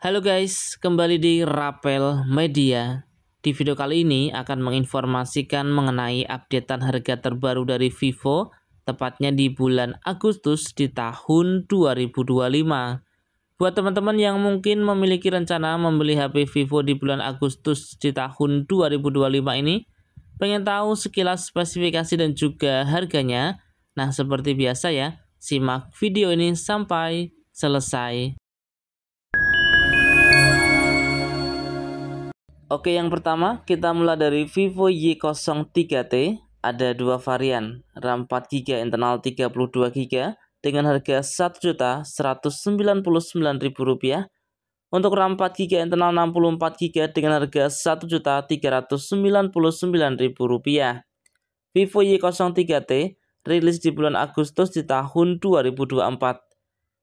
Halo guys, kembali di Rapel Media. Di video kali ini akan menginformasikan mengenai updatean harga terbaru dari Vivo, tepatnya di bulan Agustus di tahun 2025. Buat teman-teman yang mungkin memiliki rencana membeli HP Vivo di bulan Agustus di tahun 2025 ini, pengen tahu sekilas spesifikasi dan juga harganya? Nah, seperti biasa ya, simak video ini sampai selesai. Oke, yang pertama kita mulai dari Vivo Y03T. Ada dua varian, RAM 4GB, internal 32GB dengan harga Rp1.199.000. Untuk RAM 4GB, internal 64GB dengan harga Rp1.399.000. Vivo Y03T rilis di bulan Agustus di tahun 2024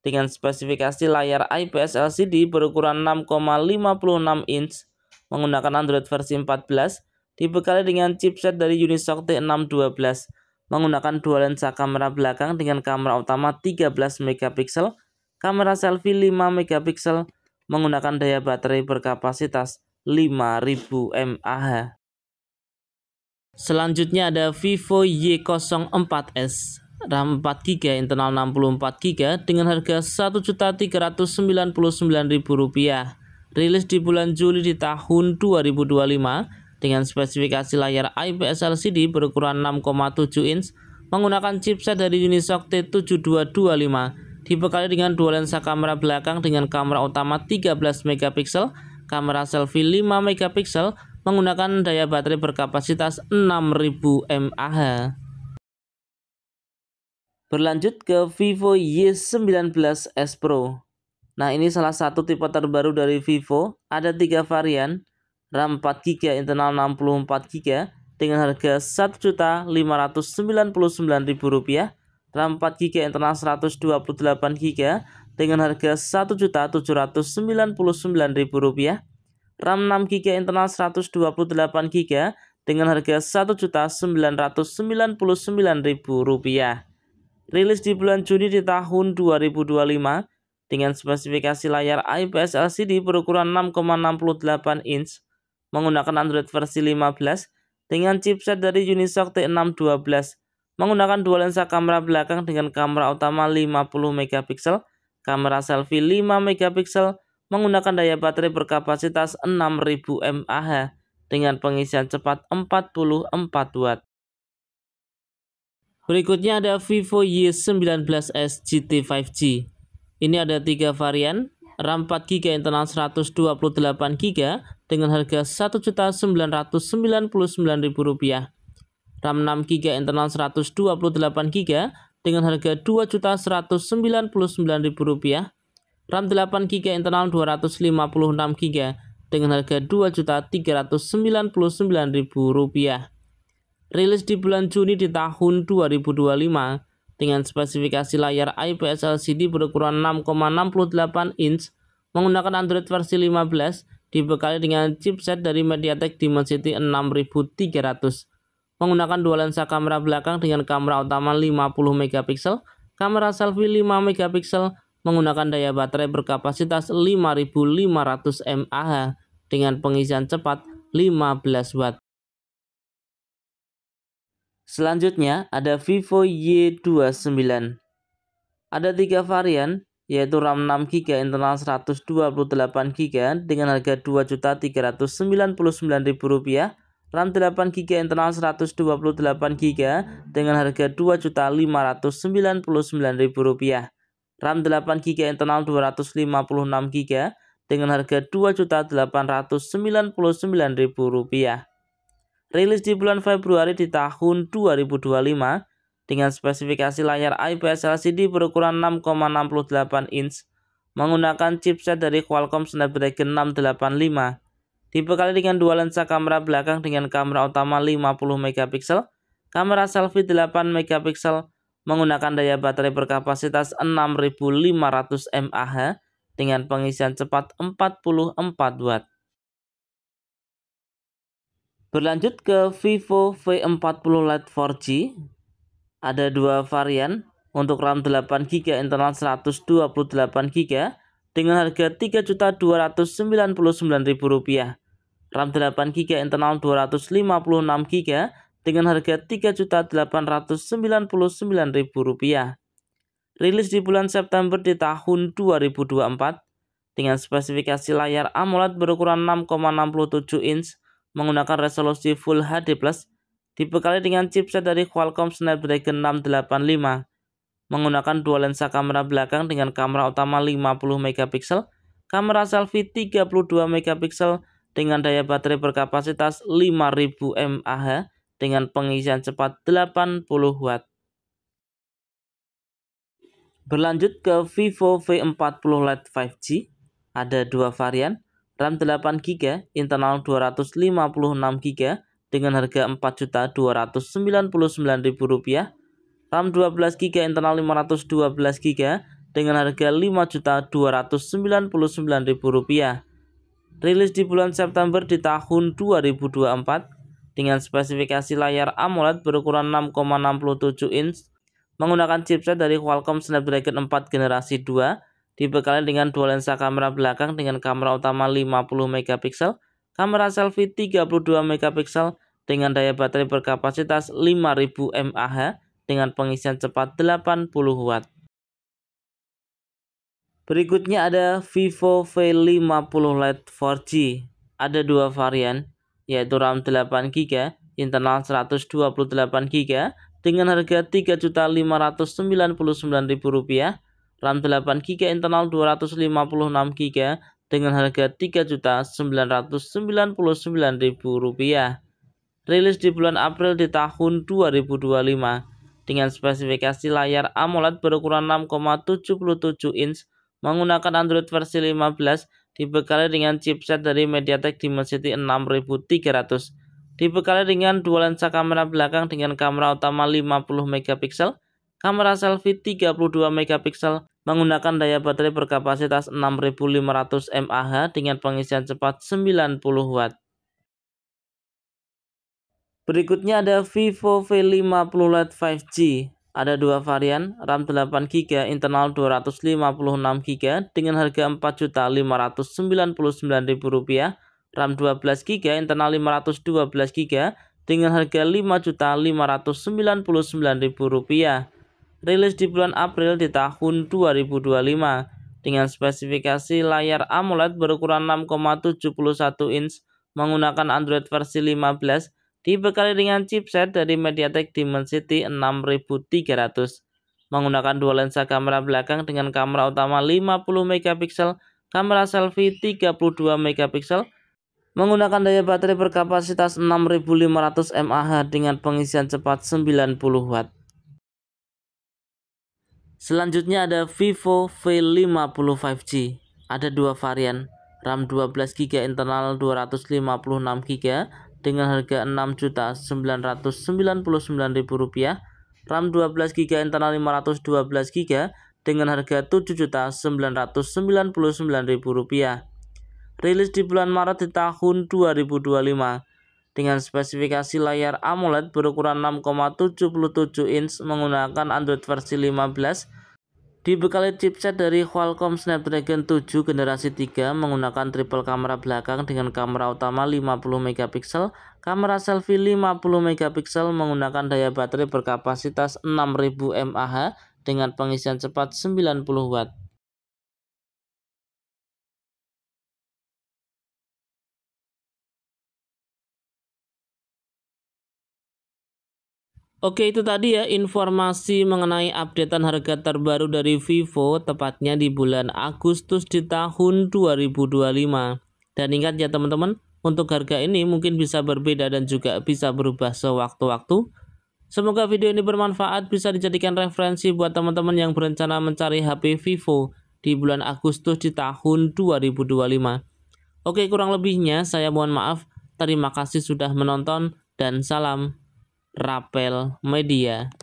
dengan spesifikasi layar IPS LCD berukuran 6,56 inch menggunakan Android versi 14, dibekali dengan chipset dari Unisoc T612, menggunakan dua lensa kamera belakang dengan kamera utama 13 megapiksel, kamera selfie 5 megapiksel, menggunakan daya baterai berkapasitas 5000 mAh. Selanjutnya ada Vivo Y04S, RAM 4GB, internal 64GB dengan harga Rp1.399.000. Rilis di bulan Juli di tahun 2025 dengan spesifikasi layar IPS LCD berukuran 6,7 inch menggunakan chipset dari Unisoc T7225, dibekali dengan dua lensa kamera belakang dengan kamera utama 13 megapiksel, kamera selfie 5 megapiksel, menggunakan daya baterai berkapasitas 6000 mAh. Berlanjut ke Vivo Y19S Pro. Nah, ini salah satu tipe terbaru dari Vivo. Ada tiga varian, RAM 4GB, internal 64GB dengan harga Rp1.599.000, RAM 4GB, internal 128GB dengan harga Rp1.799.000, RAM 6GB, internal 128GB dengan harga Rp1.999.000. Rilis di bulan Juni di tahun 2025 dengan spesifikasi layar IPS LCD berukuran 6,68 inch menggunakan Android versi 15 dengan chipset dari Unisoc T612, menggunakan dua lensa kamera belakang dengan kamera utama 50 megapiksel, kamera selfie 5 megapiksel, menggunakan daya baterai berkapasitas 6000 mAh dengan pengisian cepat 44 watt. Berikutnya ada Vivo Y19S GT 5G. Ini ada tiga varian, RAM 4GB, internal 128GB dengan harga Rp1.999.000, RAM 6GB, internal 128GB dengan harga Rp2.199.000, RAM 8GB, internal 256GB dengan harga Rp2.399.000. Rilis di bulan Juni di tahun 2025 dengan spesifikasi layar IPS LCD berukuran 6,68 inch menggunakan Android versi 15, dibekali dengan chipset dari MediaTek Dimensity 6300, menggunakan dua lensa kamera belakang dengan kamera utama 50 megapiksel, kamera selfie 5 megapiksel, menggunakan daya baterai berkapasitas 5500 mAh dengan pengisian cepat 15 watt. Selanjutnya ada Vivo Y29. Ada tiga varian, yaitu RAM 6GB, internal 128GB dengan harga Rp2.399.000, RAM 8GB, internal 128GB dengan harga Rp2.599.000, RAM 8GB, internal 256GB dengan harga Rp2.899.000. Rilis di bulan Februari di tahun 2025 dengan spesifikasi layar IPS LCD berukuran 6,68 inch menggunakan chipset dari Qualcomm Snapdragon 685, dibekali dengan dua lensa kamera belakang dengan kamera utama 50 megapiksel, kamera selfie 8 megapiksel, menggunakan daya baterai berkapasitas 6500 mAh dengan pengisian cepat 44 watt. Berlanjut ke Vivo V40 Lite 4G. Ada dua varian. Untuk RAM 8GB, internal 128GB dengan harga Rp3.299.000. RAM 8GB internal 256GB dengan harga Rp3.899.000. Rilis di bulan September di tahun 2024 dengan spesifikasi layar AMOLED berukuran 6,67 inch menggunakan resolusi Full HD+, dibekali dengan chipset dari Qualcomm Snapdragon 685, menggunakan dua lensa kamera belakang dengan kamera utama 50MP, kamera selfie 32MP dengan daya baterai berkapasitas 5000 mAh dengan pengisian cepat 80W. Berlanjut ke Vivo V40 Lite 5G, ada dua varian, RAM 8GB, internal 256GB dengan harga Rp4.299.000, RAM 12GB, internal 512GB dengan harga Rp5.299.000. Rilis di bulan September di tahun 2024 dengan spesifikasi layar AMOLED berukuran 6,67 inch menggunakan chipset dari Qualcomm Snapdragon 4 generasi 2, dibekali dengan dua lensa kamera belakang dengan kamera utama 50MP, kamera selfie 32MP dengan daya baterai berkapasitas 5000 mAh dengan pengisian cepat 80W. Berikutnya ada Vivo V50 Lite 4G. Ada dua varian, yaitu RAM 8GB, internal 128GB dengan harga Rp3.599.000, RAM 8GB internal 256GB dengan harga Rp3.999.000. Rilis di bulan April di tahun 2025 dengan spesifikasi layar AMOLED berukuran 6,77 inch menggunakan Android versi 15, dibekali dengan chipset dari MediaTek Dimensity 6300, dibekali dengan dua lensa kamera belakang dengan kamera utama 50MP, kamera selfie 32MP menggunakan daya baterai berkapasitas 6500 mAh dengan pengisian cepat 90W. Berikutnya ada Vivo V50 Lite 5G. Ada dua varian, RAM 8GB, internal 256GB dengan harga Rp4.599.000, RAM 12GB, internal 512GB dengan harga Rp5.599.000. Rilis di bulan April di tahun 2025 dengan spesifikasi layar AMOLED berukuran 6,71 inch menggunakan Android versi 15, dibekali dengan chipset dari MediaTek Dimensity 6300, menggunakan dua lensa kamera belakang dengan kamera utama 50MP, kamera selfie 32MP, menggunakan daya baterai berkapasitas 6500 mAh dengan pengisian cepat 90W. Selanjutnya ada Vivo V50 5G. Ada dua varian, RAM 12GB, internal 256GB dengan harga Rp6.999.000, RAM 12GB, internal 512GB dengan harga Rp7.999.000. Rilis di bulan Maret di tahun 2025 dengan spesifikasi layar AMOLED berukuran 6,77 inch menggunakan Android versi 15, dibekali chipset dari Qualcomm Snapdragon 7 generasi 3 menggunakan triple kamera belakang dengan kamera utama 50MP, kamera selfie 50MP menggunakan daya baterai berkapasitas 6000 mAh dengan pengisian cepat 90W. Oke, itu tadi ya informasi mengenai updatean harga terbaru dari Vivo tepatnya di bulan Agustus di tahun 2025. Dan ingat ya teman-teman, untuk harga ini mungkin bisa berbeda dan juga bisa berubah sewaktu-waktu. Semoga video ini bermanfaat, bisa dijadikan referensi buat teman-teman yang berencana mencari HP Vivo di bulan Agustus di tahun 2025. Oke, kurang lebihnya saya mohon maaf. Terima kasih sudah menonton dan salam Rapel Media.